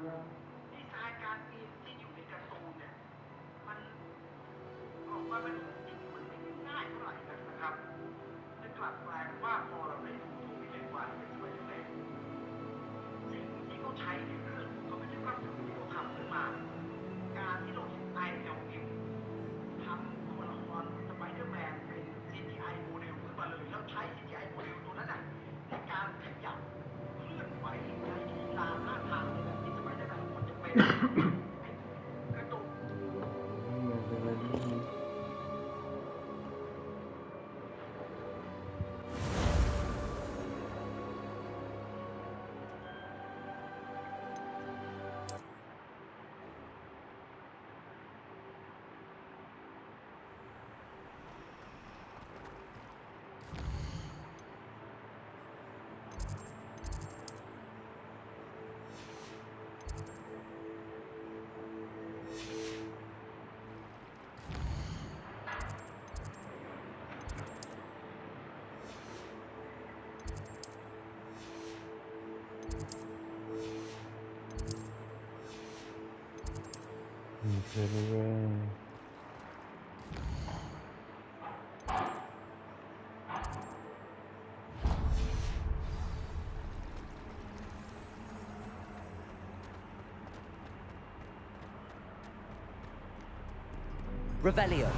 ดีไซน์การบินที่อยู่ในการ์ตูนเนี่ยมันออกมาเป็นจริงมันไม่ง่ายเท่าไหร่นะครับแต่กลับกลายเป็นว่าพอเราได้ดูตัววิเลนวานเป็นตัวเล็กสิ่งที่เขาใช้ในเรื่องก็ไม่ใช่ว่าสิ่งที่เขาทำขึ้นมาการที่เราเห็นไอเอลเอ็มทำตัวละครสไปเดอร์แมนเป็น CGI โมเดลขึ้นมาเลยแล้วใช้ CGI โมเดลตัวนั้นในการขยับเคลื่อนไหวใช้ลีลาท่าทางแบบที่สไปเดอร์แมนควรจะเป็นกระตุก Revelio.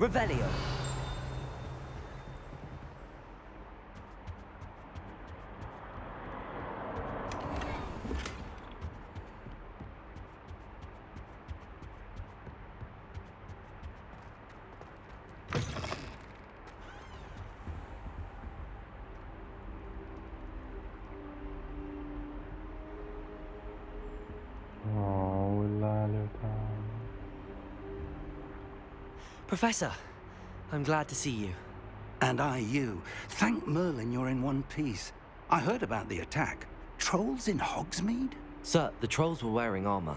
Revelio. Professor, I'm glad to see you. And I you. Thank Merlin you're in one piece. I heard about the attack. Trolls in Hogsmeade? Sir, the trolls were wearing armor.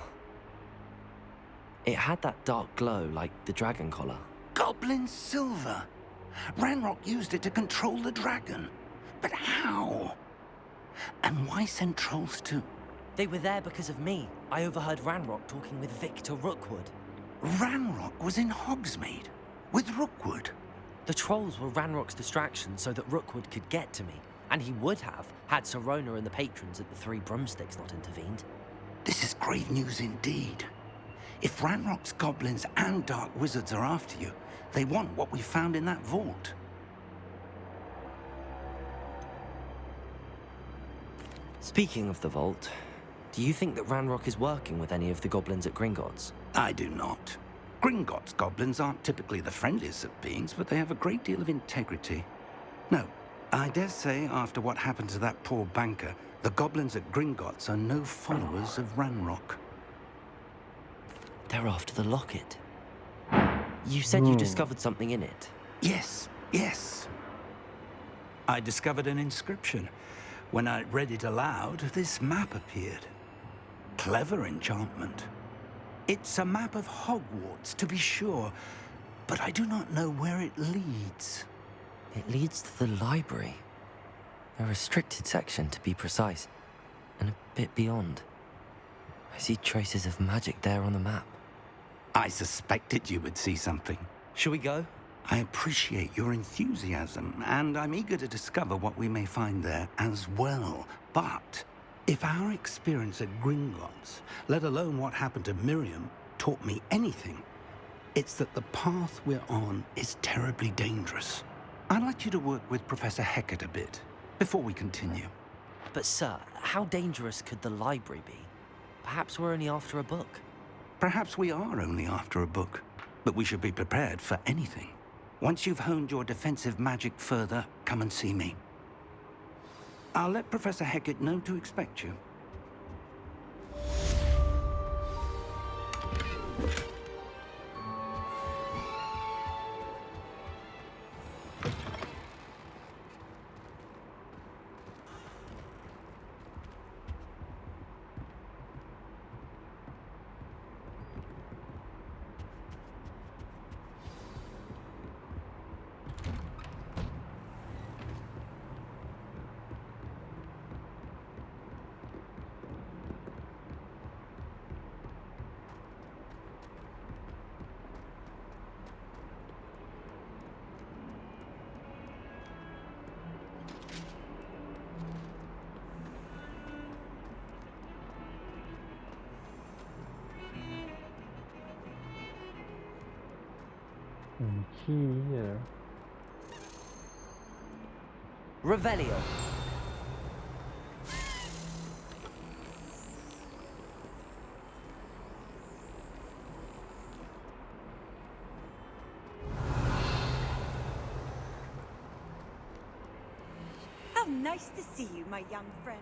It had that dark glow like the dragon collar. Goblin silver! Ranrock used it to control the dragon. But how? And why send trolls too? They were there because of me. I overheard Ranrock talking with Victor Rookwood. Ranrock was in Hogsmeade? With Rookwood? The trolls were Ranrock's distraction so that Rookwood could get to me. And he would have, had Sirona and the patrons at the Three Broomsticks not intervened. This is grave news indeed. If Ranrock's goblins and dark wizards are after you, they want what we found in that vault. Speaking of the vault, do you think that Ranrock is working with any of the goblins at Gringotts? I do not. Gringotts goblins aren't typically the friendliest of beings, but they have a great deal of integrity. No, I dare say after what happened to that poor banker, the goblins at Gringotts are no followers of Ranrock. They're after the locket. You said you discovered something in it. Yes, yes. I discovered an inscription. When I read it aloud, this map appeared. Clever enchantment. It's a map of Hogwarts, to be sure, but I do not know where it leads. It leads to the library. A restricted section, to be precise, and a bit beyond. I see traces of magic there on the map. I suspected you would see something. Shall we go? I appreciate your enthusiasm, and I'm eager to discover what we may find there as well. But if our experience at Gringotts, let alone what happened to Miriam, taught me anything, it's that the path we're on is terribly dangerous. I'd like you to work with Professor Hecat a bit before we continue. But, sir, how dangerous could the library be? Perhaps we're only after a book. Perhaps we are only after a book, but we should be prepared for anything. Once you've honed your defensive magic further, come and see me. I'll let Professor Hecat know to expect you. Here. Revelio. How nice to see you, my young friend.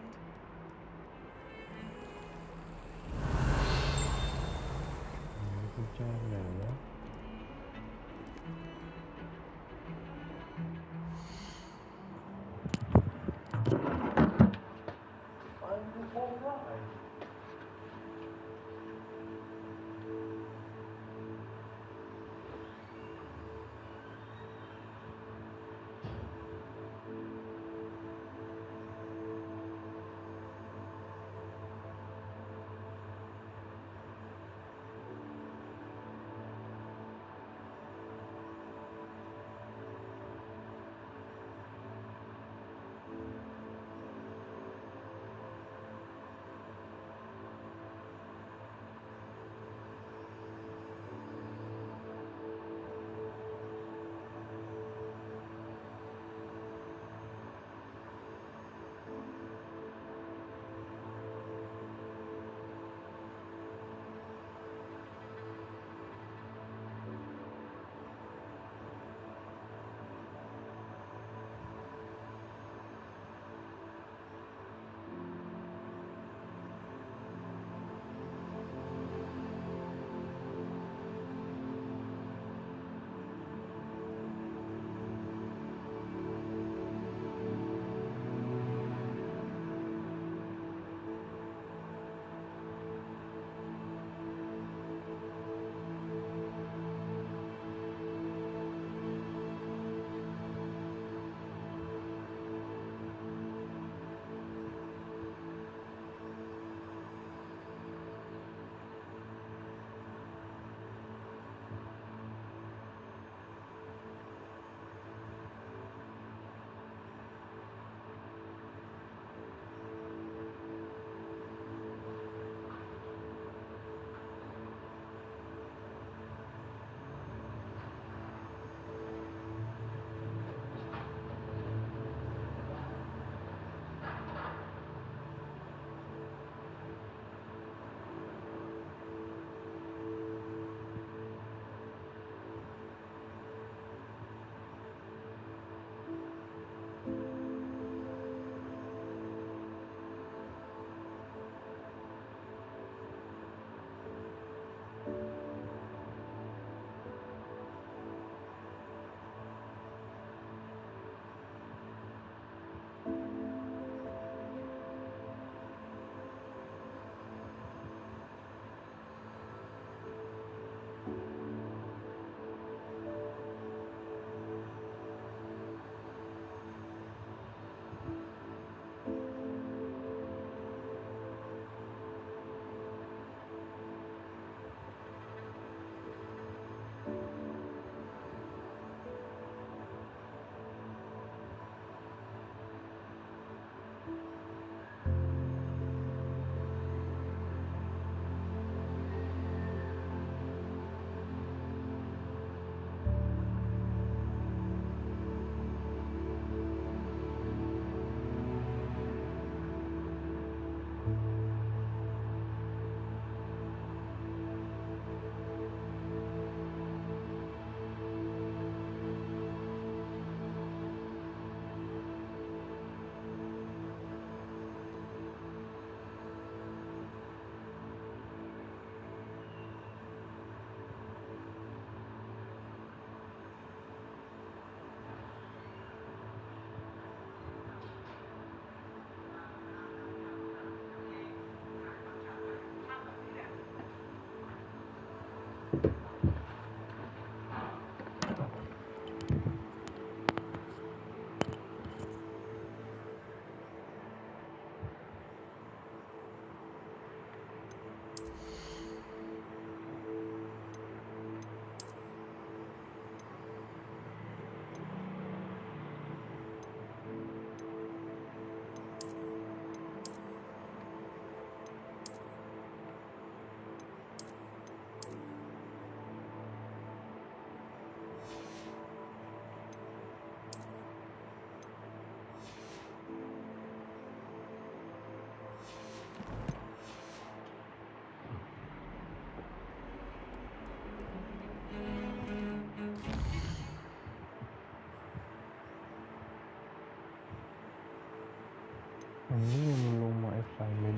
อันนี้มันลงมาไอ้ไฟเลย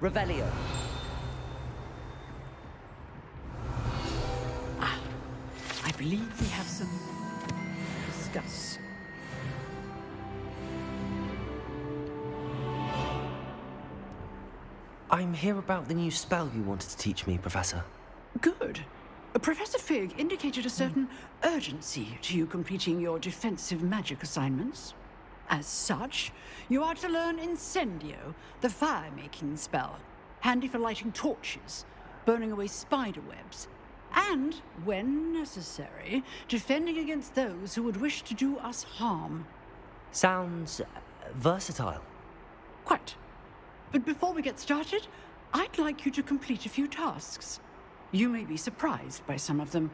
Revelio. I believe we have some discuss. I'm here about the new spell you wanted to teach me, Professor. Good. Professor Fig indicated a certain urgency to you completing your defensive magic assignments. As such, you are to learn Incendio, the fire-making spell, handy for lighting torches, burning away spider webs, and, when necessary, defending against those who would wish to do us harm. Sounds versatile. Quite. But before we get started, I'd like you to complete a few tasks. You may be surprised by some of them.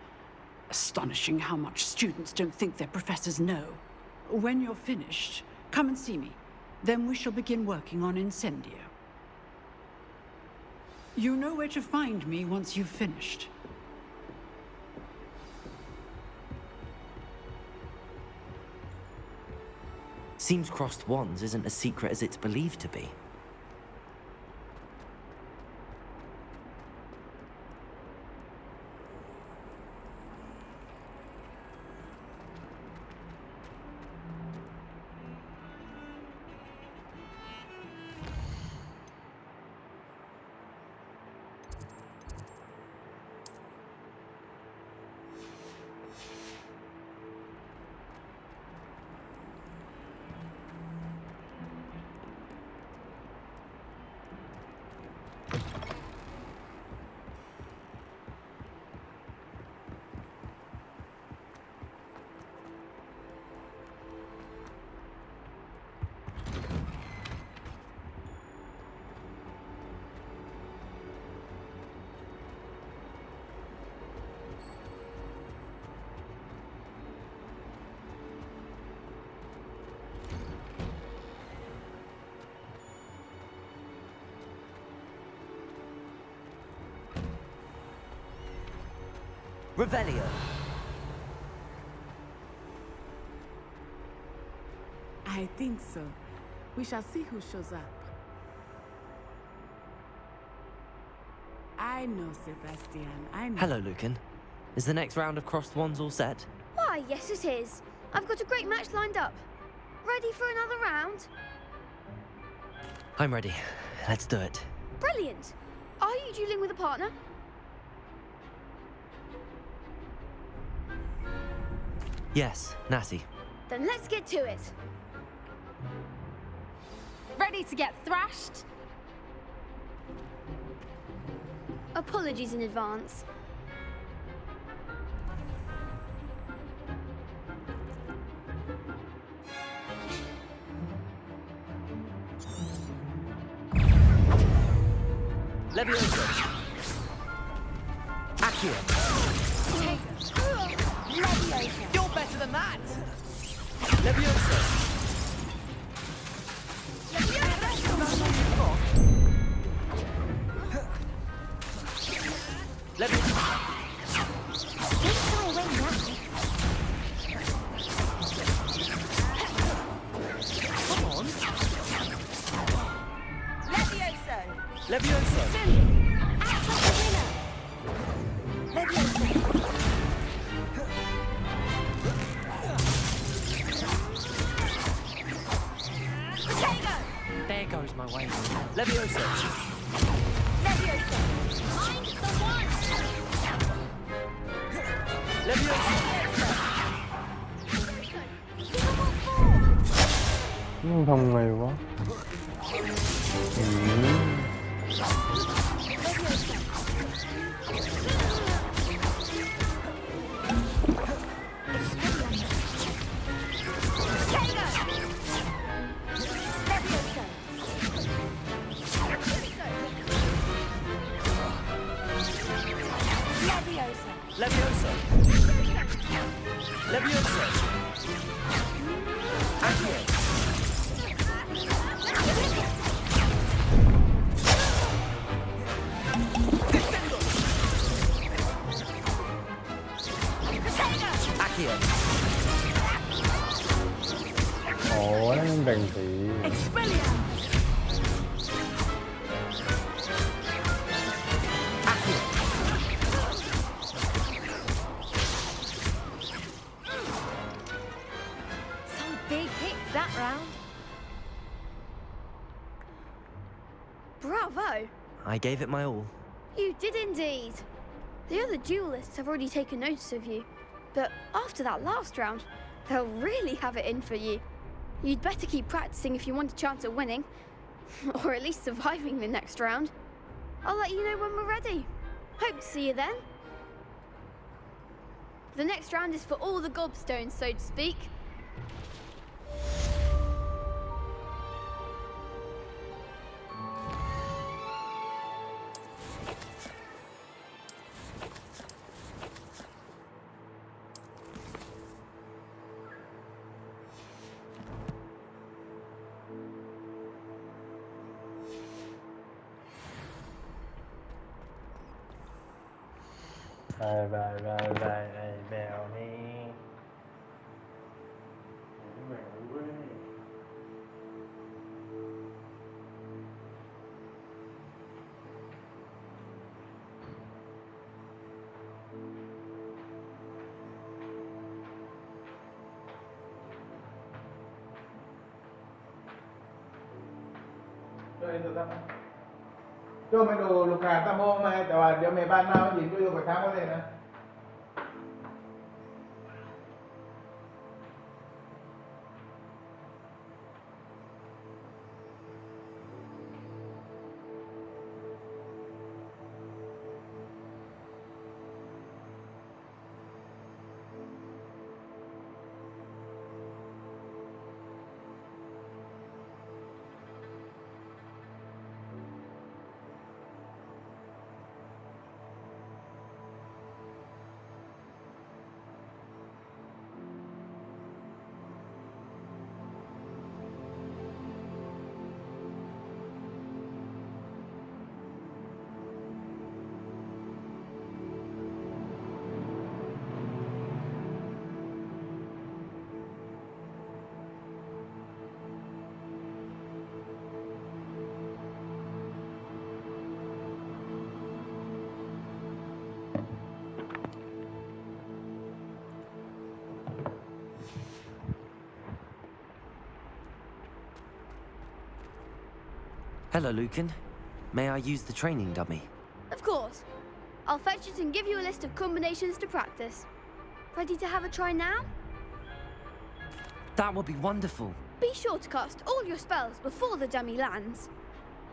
Astonishing how much students don't think their professors know. When you're finished, come and see me. Then we shall begin working on Incendio. You know where to find me once you've finished. Seems crossed wands isn't as secret as it's believed to be. Revelio. I think so. We shall see who shows up. I know, Sebastian. I know. Hello, Lucan. Is the next round of crossed wands all set? Why, yes it is. I've got a great match lined up. Ready for another round? I'm ready. Let's do it. Brilliant. Are you dueling with a partner? Yes, Natty. Then let's get to it. Ready to get thrashed? Apologies in advance. Levioso. Accio. Leviosa. You're better than that! Levioso. Come on. Levioso. Levioso. Act like a winner. Leviosa. There goes my way. Leviosa. Leviosa! Mind the one! Leviosa.มึงทำไงวะอืม Leviosa. Leviosa. Accio. Accio. อ๋อนั่นมันแบ่งสี Expelliarm! Accio. Some big hits that round. Bravo! I gave it my all. You did indeed. The other duelists have already taken notice of you, but after that last round, they'll really have it in for you. You'd better keep practicing if you want a chance at winning, or at least surviving the next round. I'll let you know when we're ready. Hope to see you then. The next round is for all the gobstones, so to speak. Bye bye bye bye ไอ้แมวนี่แมวเว้ยโจ้ไม่ดูลูกค้าตะโมงมาแต่ว่าเดี๋ยวแม่บ้านมาหยิบอยู่กับทั้งก็เลยนะ Hello, Lucan. May I use the training dummy? Of course. I'll fetch it and give you a list of combinations to practice. Ready to have a try now? That would be wonderful. Be sure to cast all your spells before the dummy lands.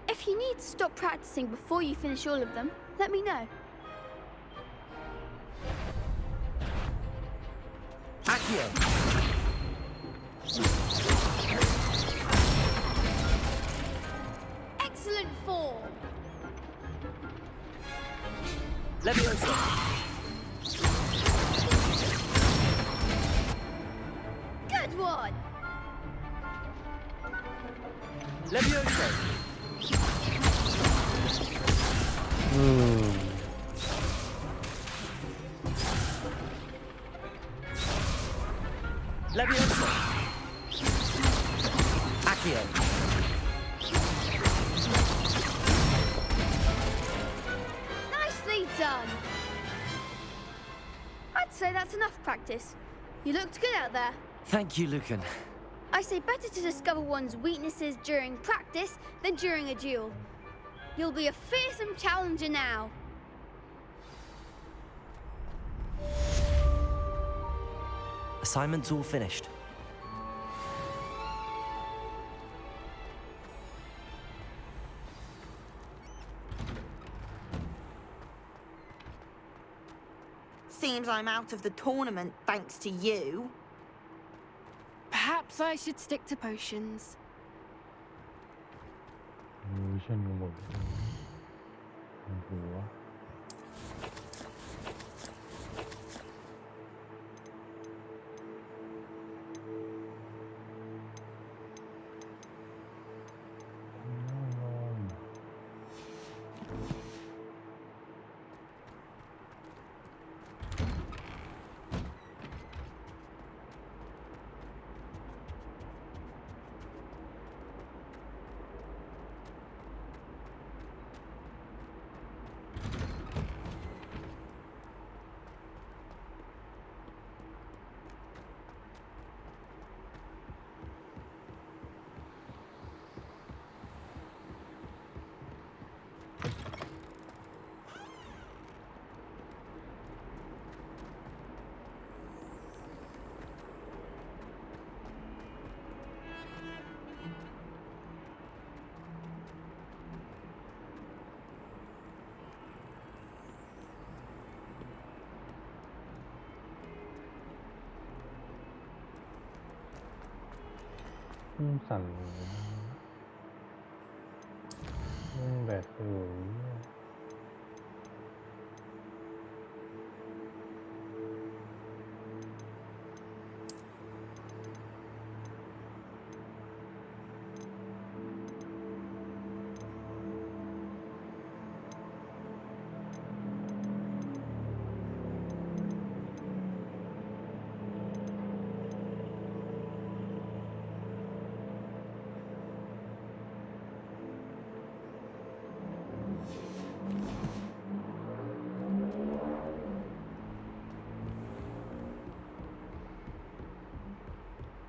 If you need to stop practicing before you finish all of them, let me know. Accio. Excellent form. Leviosa. Good one. Leviosa. Leviosa. Accio. Nicely done. I'd say that's enough practice. You looked good out there. Thank you, Lucan. I say better to discover one's weaknesses during practice than during a duel. You'll be a fearsome challenger now. Assignment's all finished. Seems I'm out of the tournament thanks to you. Perhaps I should stick to potions. 미션 뭐 뭐야?สั่นแบต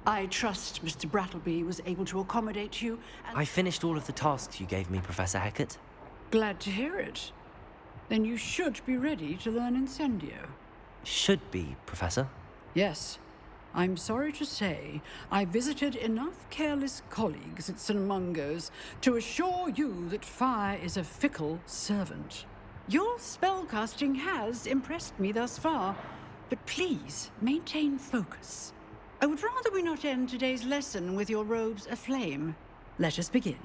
I trust Mr. Brattleby was able to accommodate you. I finished all of the tasks you gave me, Professor Hecat. Glad to hear it. Then you should be ready to learn Incendio. Should be, Professor. Yes. I'm sorry to say, I visited enough careless colleagues at St. Mungo's to assure you that fire is a fickle servant. Your spellcasting has impressed me thus far, but please maintain focus. I would rather we not end today's lesson with your robes aflame. Let us begin.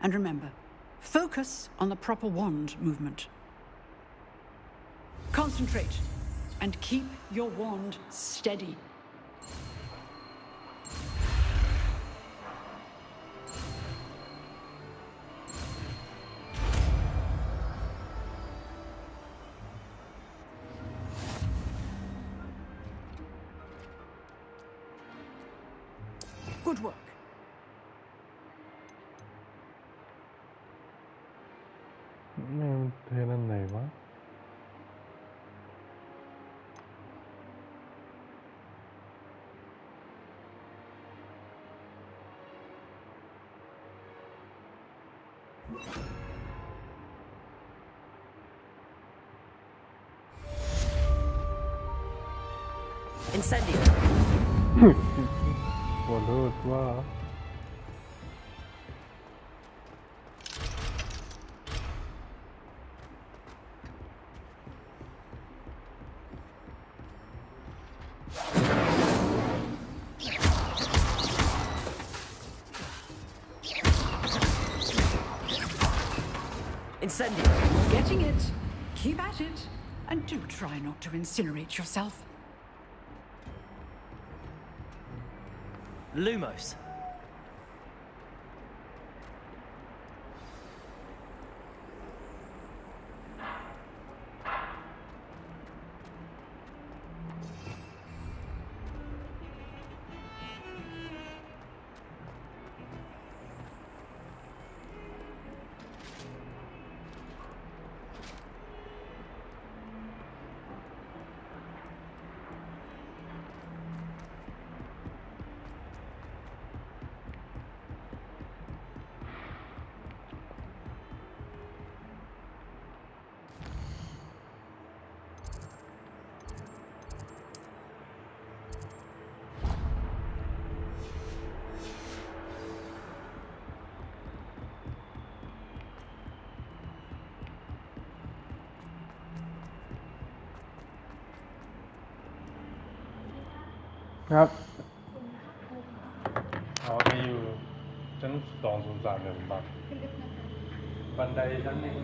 And remember, focus on the proper wand movement. Concentrate, and keep your wand steady. Good work. 되는 봐. Incendio. 좋아. Incendio. Getting it. Keep at it. And do try not to incinerate yourself. Lumos. ครับอ๋อไปอยู่ชั้น203เลยบักบันไดชั้นนี้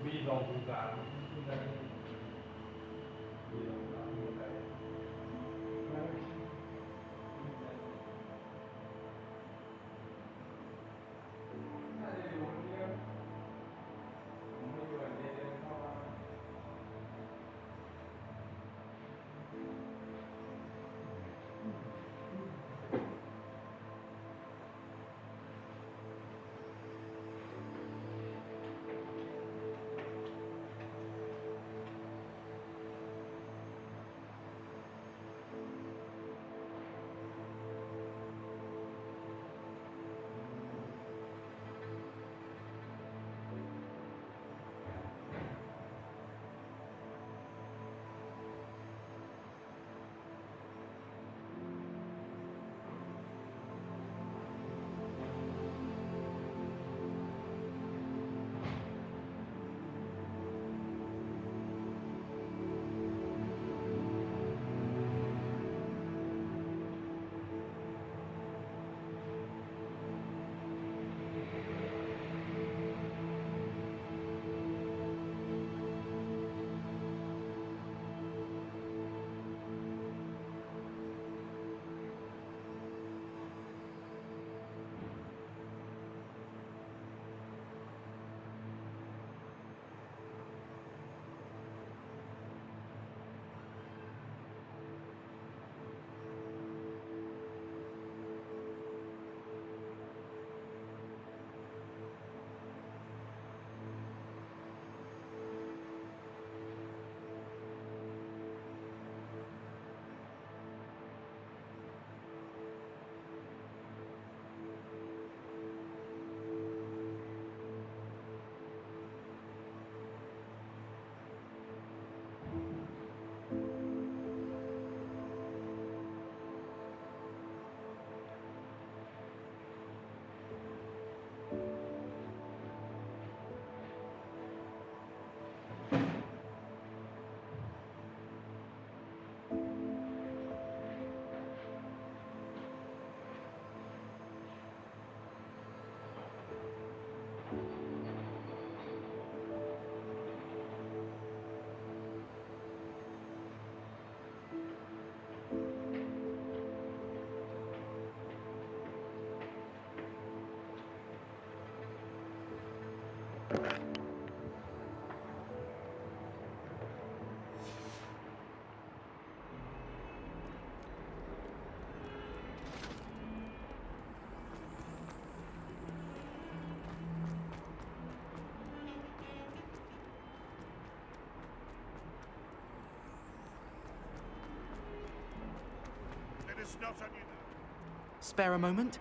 B203Spare a moment?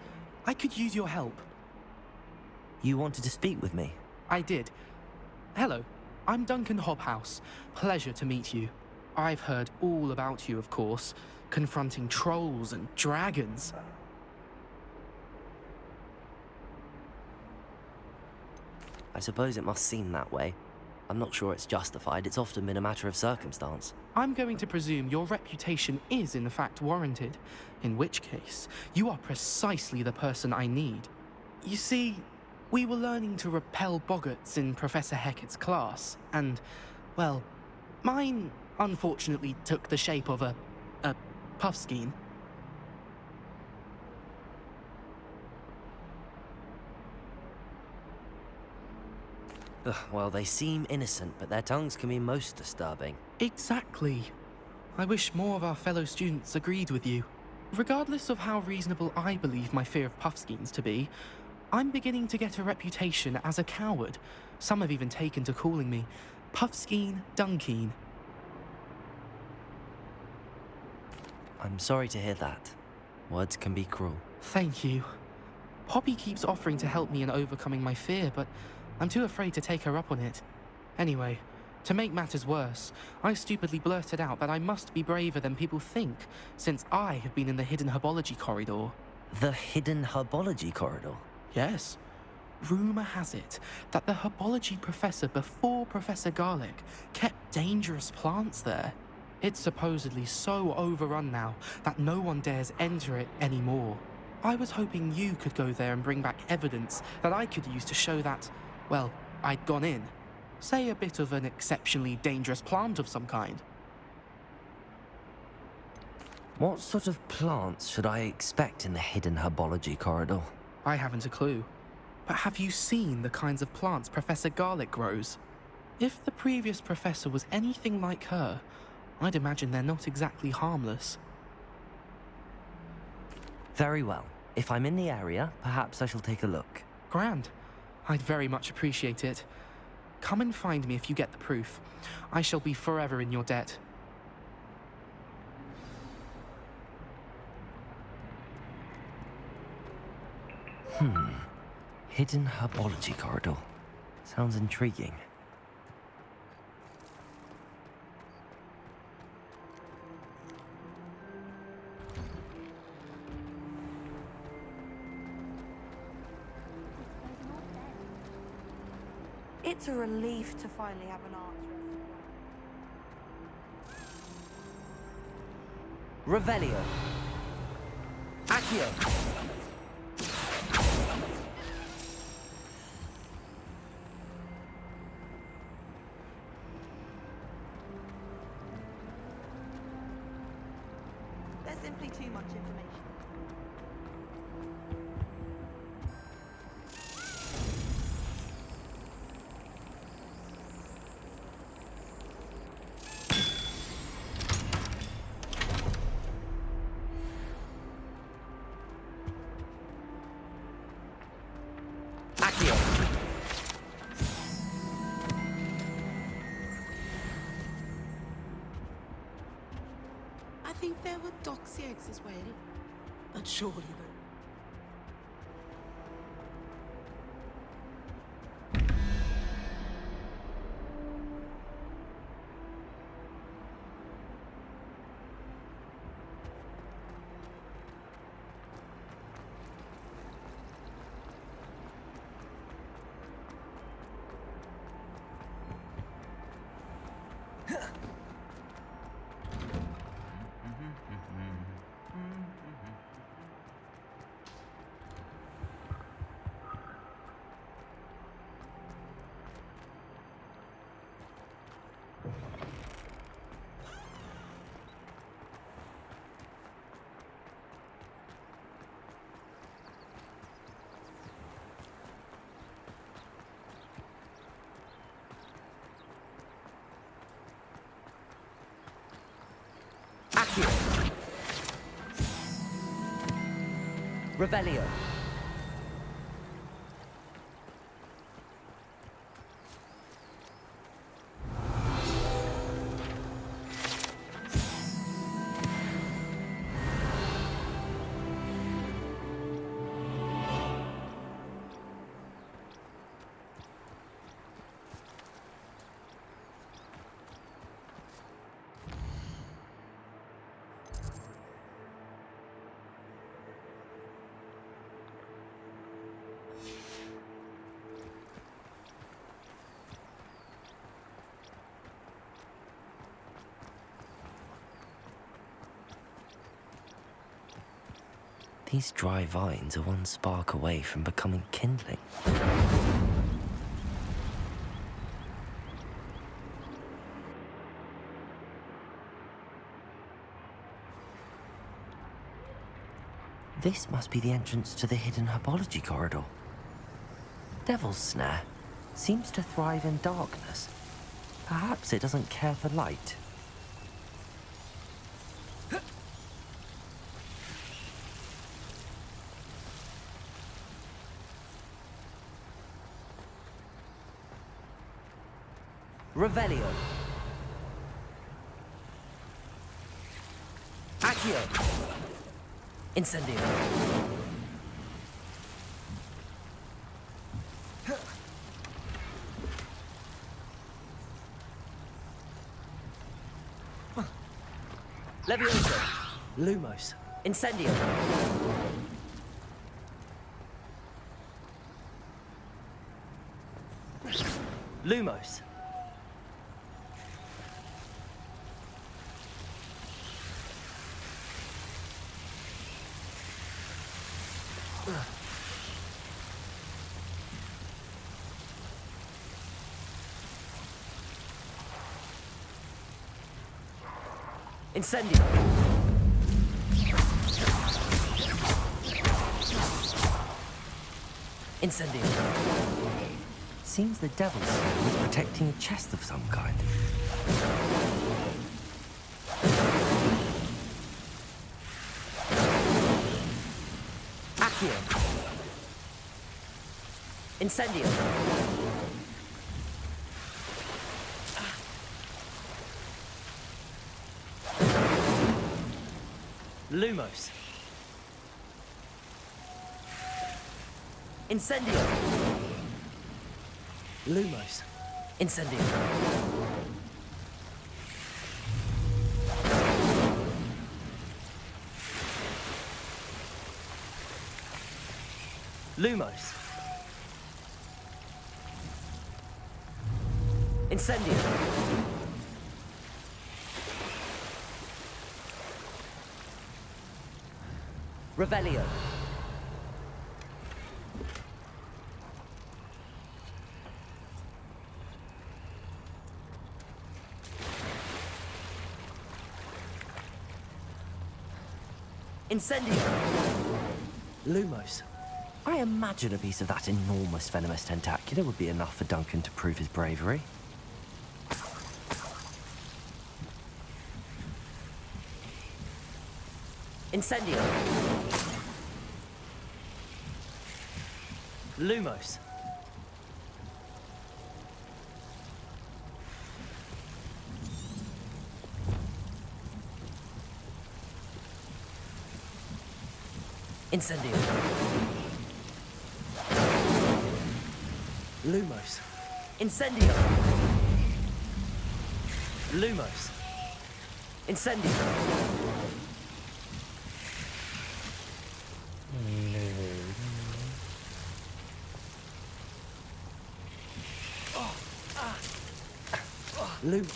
I could use your help. You wanted to speak with me? I did. Hello, I'm Duncan Hobhouse. Pleasure to meet you. I've heard all about you, of course, confronting trolls and dragons. I suppose it must seem that way. I'm not sure it's justified. It's often been a matter of circumstance. I'm going to presume your reputation is in fact warranted, in which case, you are precisely the person I need. You see, we were learning to repel boggarts in Professor Hecat's class, and, well, mine unfortunately took the shape of a puffskein. Well, they seem innocent, but their tongues can be most disturbing. Exactly. I wish more of our fellow students agreed with you. Regardless of how reasonable I believe my fear of puffskeins to be, I'm beginning to get a reputation as a coward. Some have even taken to calling me Puffskeen Dunkeen. I'm sorry to hear that. Words can be cruel. Thank you. Poppy keeps offering to help me in overcoming my fear, but I'm too afraid to take her up on it. Anyway, to make matters worse, I stupidly blurted out that I must be braver than people think, since I have been in the hidden herbology corridor. The hidden herbology corridor? Yes. rumour has it that the herbology professor before Professor Garlick kept dangerous plants there. It's supposedly so overrun now that no one dares enter it anymore. I was hoping you could go there and bring back evidence that I could use to show that, well, I'd gone in. Say a bit of an exceptionally dangerous plant of some kind. What sort of plants should I expect in the hidden herbology corridor? I haven't a clue. But have you seen the kinds of plants Professor Garlick grows? If the previous professor was anything like her, I'd imagine they're not exactly harmless. Very well. If I'm in the area, perhaps I shall take a look. Grand. I'd very much appreciate it. Come and find me if you get the proof. I shall be forever in your debt. Hidden herbology corridor. Sounds intriguing. It's a relief to finally have an answer. Revelio. Accio. There's simply too much information. I think there were doxy eggs as well. But surely the Accio. Revelio. These dry vines are one spark away from becoming kindling. This must be the entrance to the hidden herbology corridor. Devil's Snare seems to thrive in darkness. Perhaps it doesn't care for light. Revelio. Accio. Incendio. Levioso. Lumos. Incendio. Lumos. Incendio. Incendio. Seems the devil's snare was protecting a chest of some kind. Accio. Incendio. Lumos. Incendio. Lumos. Incendio. Lumos. Incendio. Revelio. Incendio. Lumos. I imagine a piece of that enormous venomous tentacular would be enough for Duncan to prove his bravery. Incendio. Lumos. Incendio. Lumos. Incendio. Lumos. Incendio. Lum.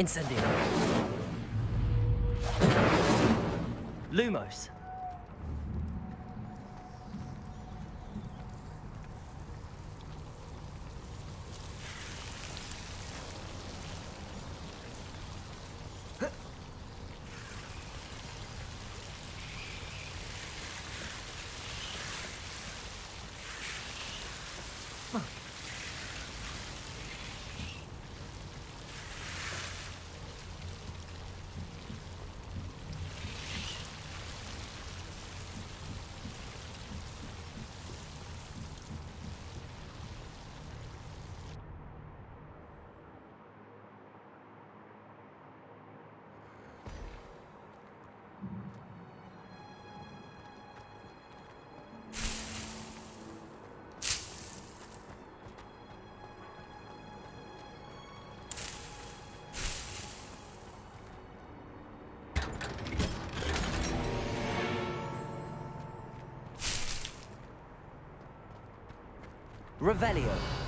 Incendio. Lumos. Revelio.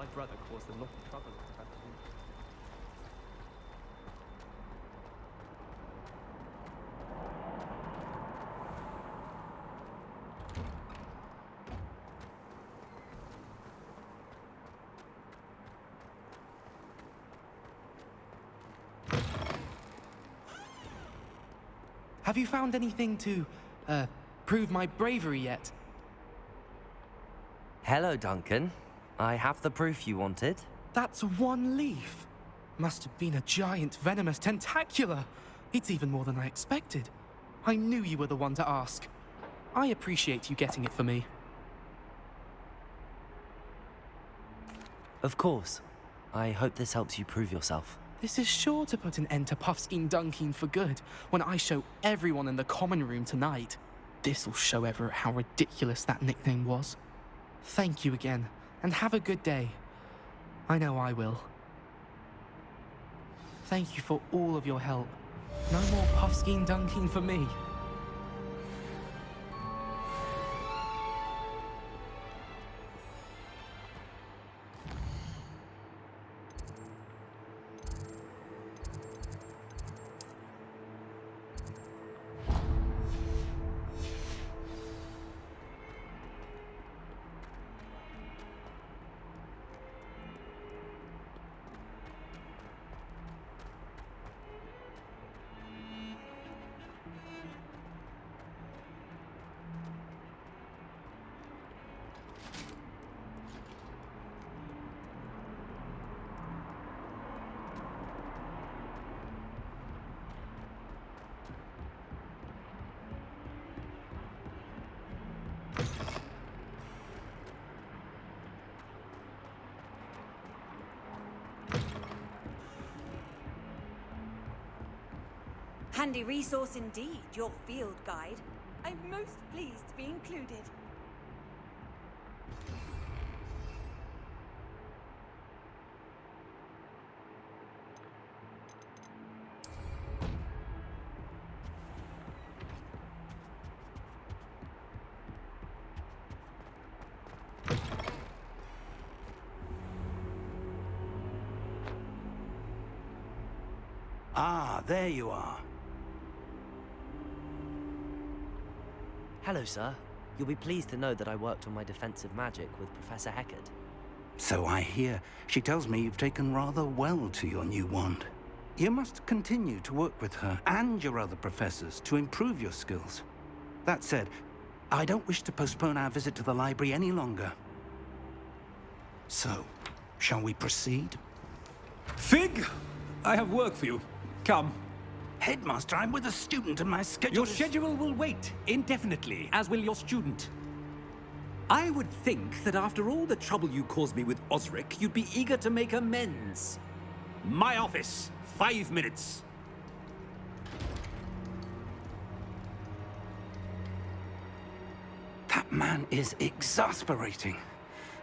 My brother caused a lot of trouble at that point. Have you found anything to, prove my bravery yet? Hello, Duncan. I have the proof you wanted. That's one leaf. Must have been a giant venomous tentacula. It's even more than I expected. I knew you were the one to ask. I appreciate you getting it for me. Of course. I hope this helps you prove yourself. This is sure to put an end to Puffskein Dunkin for good when I show everyone in the common room tonight. This'll show Everett how ridiculous that nickname was. Thank you again, and have a good day. I know I will. Thank you for all of your help. No more Puffskein Dunkin for me. Handy resource indeed, your field guide. I'm most pleased to be included. Ah, there you are. Hello, sir. You'll be pleased to know that I worked on my defensive magic with Professor Heckard. So I hear. She tells me you've taken rather well to your new wand. You must continue to work with her and your other professors to improve your skills. That said, I don't wish to postpone our visit to the library any longer. So, shall we proceed? Fig! I have work for you. Come. Headmaster, I'm with a student and my schedule Your schedule will wait indefinitely, as will your student. I would think that after all the trouble you caused me with Osric, you'd be eager to make amends. My office, 5 minutes. That man is exasperating.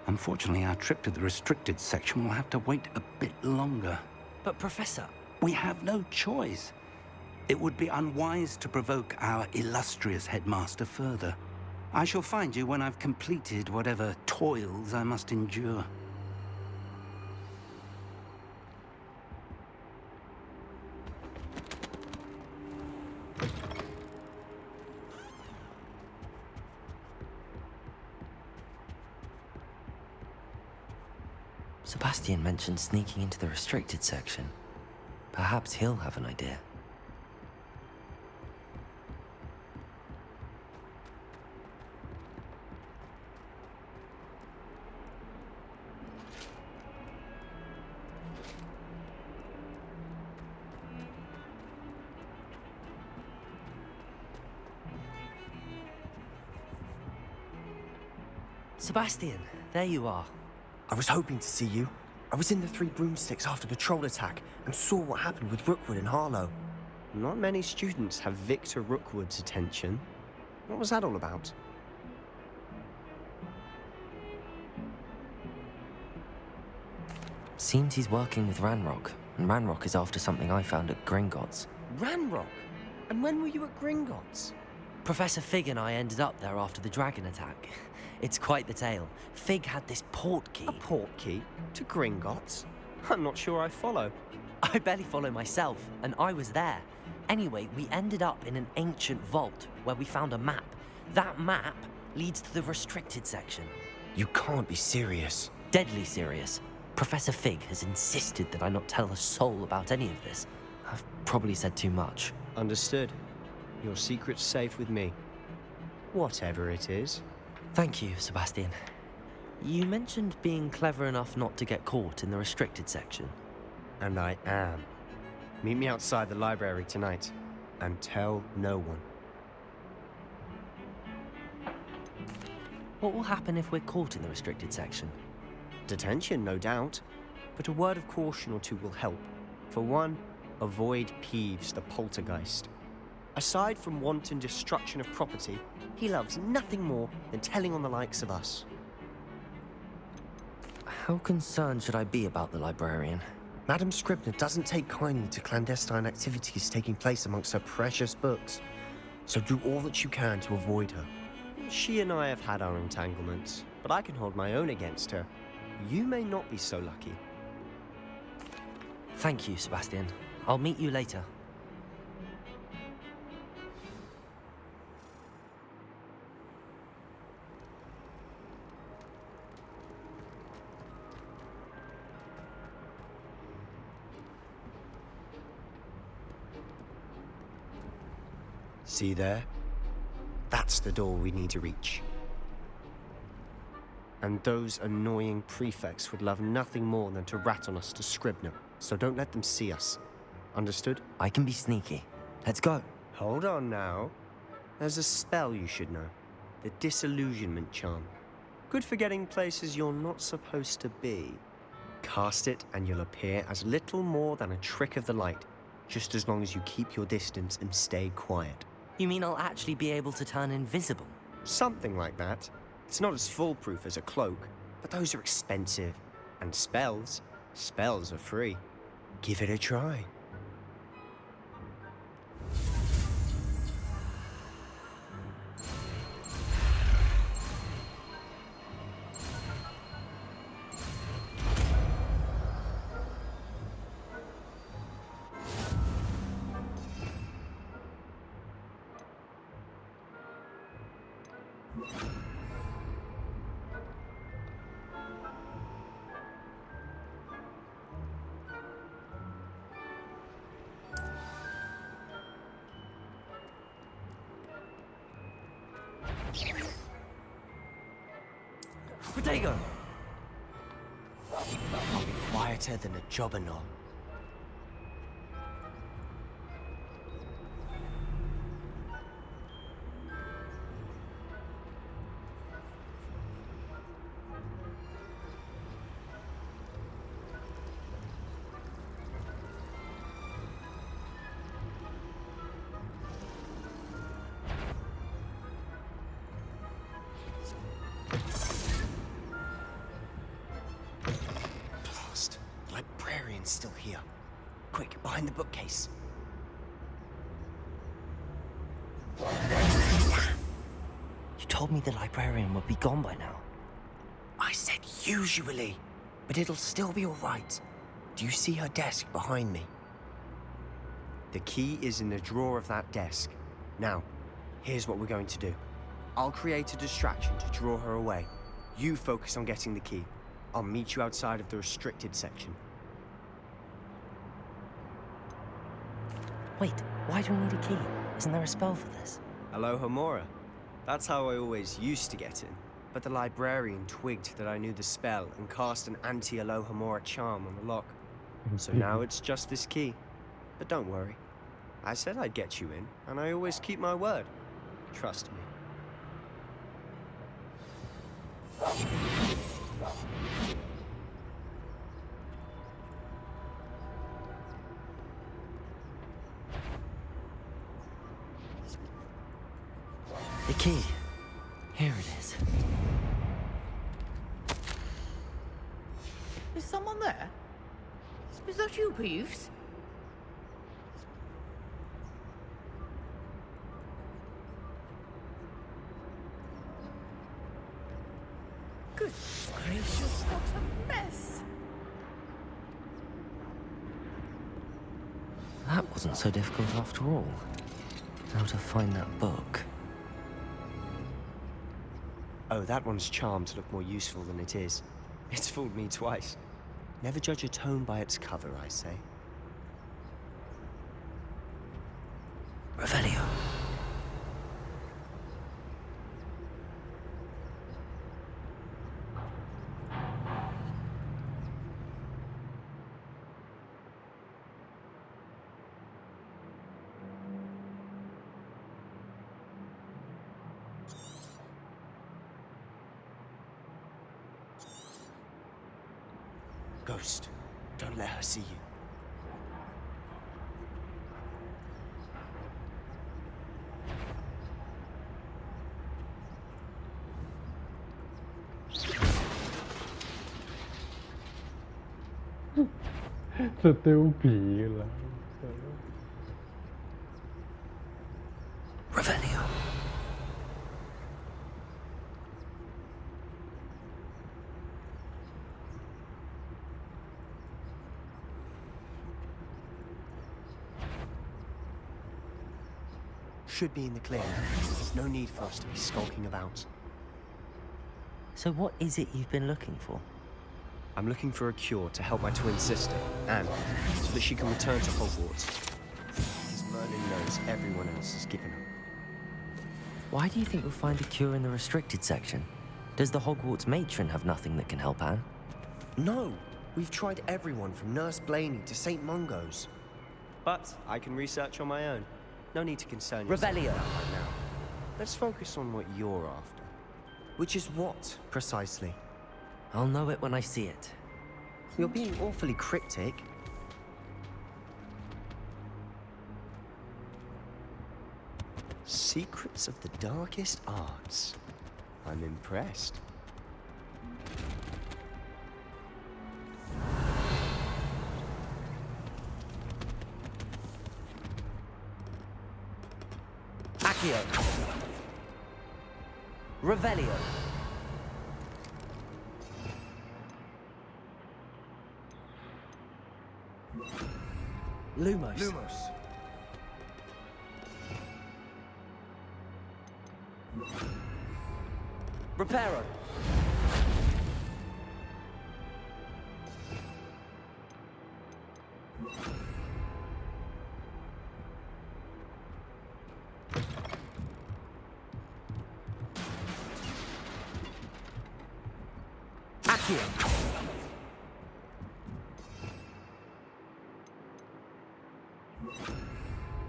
Unfortunately, our trip to the restricted section will have to wait a bit longer. But, Professor... We have no choice. It would be unwise to provoke our illustrious headmaster further. I shall find you when I've completed whatever toils I must endure. Sebastian mentioned sneaking into the restricted section. Perhaps he'll have an idea. Sebastian, there you are. I was hoping to see you. I was in the Three Broomsticks after the troll attack and saw what happened with Rookwood and Harlow. Not many students have Victor Rookwood's attention. What was that all about? Seems he's working with Ranrock, and Ranrock is after something I found at Gringotts. Ranrock? And when were you at Gringotts? Professor Fig and I ended up there after the dragon attack. It's quite the tale. Fig had this port key. A port key? To Gringotts? I'm not sure I follow. I barely follow myself, and I was there. Anyway, we ended up in an ancient vault where we found a map. That map leads to the restricted section. You can't be serious. Deadly serious. Professor Fig has insisted that I not tell a soul about any of this. I've probably said too much. Understood. Your secret's safe with me. Whatever it is. Thank you, Sebastian. You mentioned being clever enough not to get caught in the restricted section. And I am. Meet me outside the library tonight, and tell no one. What will happen if we're caught in the restricted section? Detention, no doubt. But a word of caution or two will help. For one, avoid Peeves, the poltergeist. Aside from wanton destruction of property, he loves nothing more than telling on the likes of us. How concerned should I be about the librarian? Madam Scribner doesn't take kindly to clandestine activities taking place amongst her precious books. So do all that you can to avoid her. She and I have had our entanglements, but I can hold my own against her. You may not be so lucky. Thank you, Sebastian. I'll meet you later. See there? That's the door we need to reach. And those annoying prefects would love nothing more than to rat on us to Scribner, so don't let them see us. Understood? I can be sneaky. Let's go. Hold on now. There's a spell you should know. The Disillusionment Charm. Good for getting places you're not supposed to be. Cast it and you'll appear as little more than a trick of the light, just as long as you keep your distance and stay quiet. You mean I'll actually be able to turn invisible? Something like that. It's not as foolproof as a cloak, but those are expensive. And spells are free. Give it a try. Protego! I'll be quieter than a jobberknoll. Still here. Quick, behind the bookcase. You told me the librarian would be gone by now. I said usually, but it'll still be all right. Do you see her desk behind me? The key is in the drawer of that desk. Now, here's what we're going to do. I'll create a distraction to draw her away. You focus on getting the key. I'll meet you outside of the restricted section. Wait, why do we need a key? Isn't there a spell for this? Alohomora. That's how I always used to get in. But the librarian twigged that I knew the spell and cast an anti-Alohomora charm on the lock. So now it's just this key. But don't worry. I said I'd get you in, and I always keep my word. Trust me. The key. Here it is. Is someone there? Is that you, Peeves? Good gracious, what a mess! That wasn't so difficult after all. How to find that book. Oh, that one's charmed to look more useful than it is. It's fooled me twice. Never judge a tome by its cover, I say. Revelio. Ghost, don't let her see you. Sơ tiêuผีเหรอ Revelio. Should be in the clear. There's no need for us to be skulking about. So what is it you've been looking for? I'm looking for a cure to help my twin sister, Anne, so that she can return to Hogwarts. Because Merlin knows everyone else has given up. Why do you think we'll find a cure in the restricted section? Does the Hogwarts matron have nothing that can help Anne? No! We've tried everyone from Nurse Blaney to St. Mungo's. But I can research on my own. No need to concern yourself Revelio. with that right now. Let's focus on what you're after. Which is what, precisely? I'll know it when I see it. You're being awfully cryptic. Secrets of the darkest arts. I'm impressed. Accio. Revelio. Lumos. Lumos. Reparo. Accio.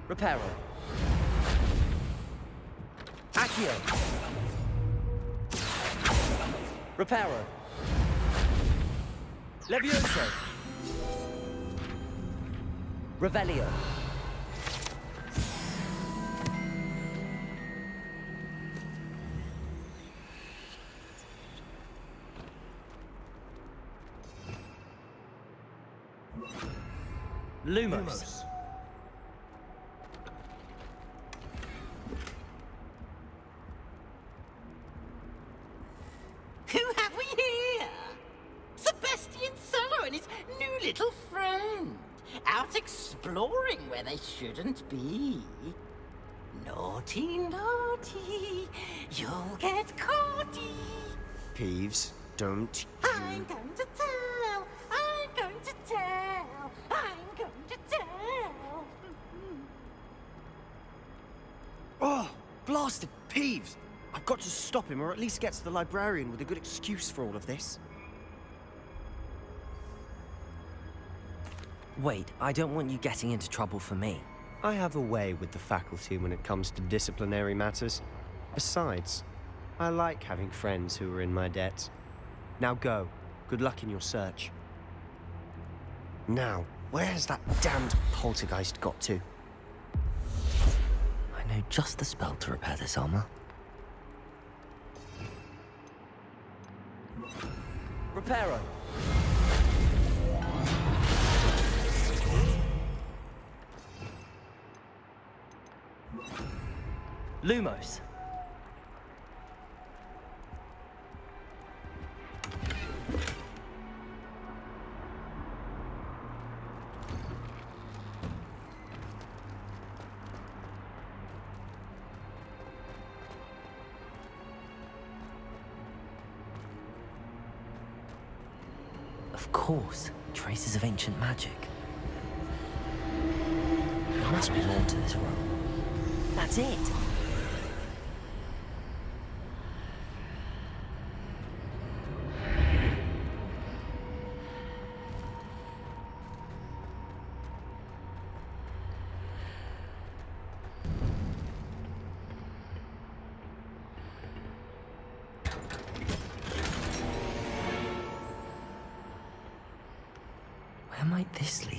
Reparo. Accio. Reparo. Levioso. Revelio. Lumos. Who have we here? Sebastian Sallow and his new little friend. Out exploring where they shouldn't be. Naughty, naughty. You'll get caughty. Peeves, don't I'm going to tell. I'm going to tell. I'm going to tell. Oh, blasted Peeves! I've got to stop him, or at least get to the librarian with a good excuse for all of this. Wait, I don't want you getting into trouble for me. I have a way with the faculty when it comes to disciplinary matters. Besides, I like having friends who are in my debt. Now go. Good luck in your search. Now, where has that damned poltergeist got to? I know just the spell to repair this armor. Reparo. Lumos. Of course, traces of ancient magic. There must be more to this room. That's it! Where might this lead?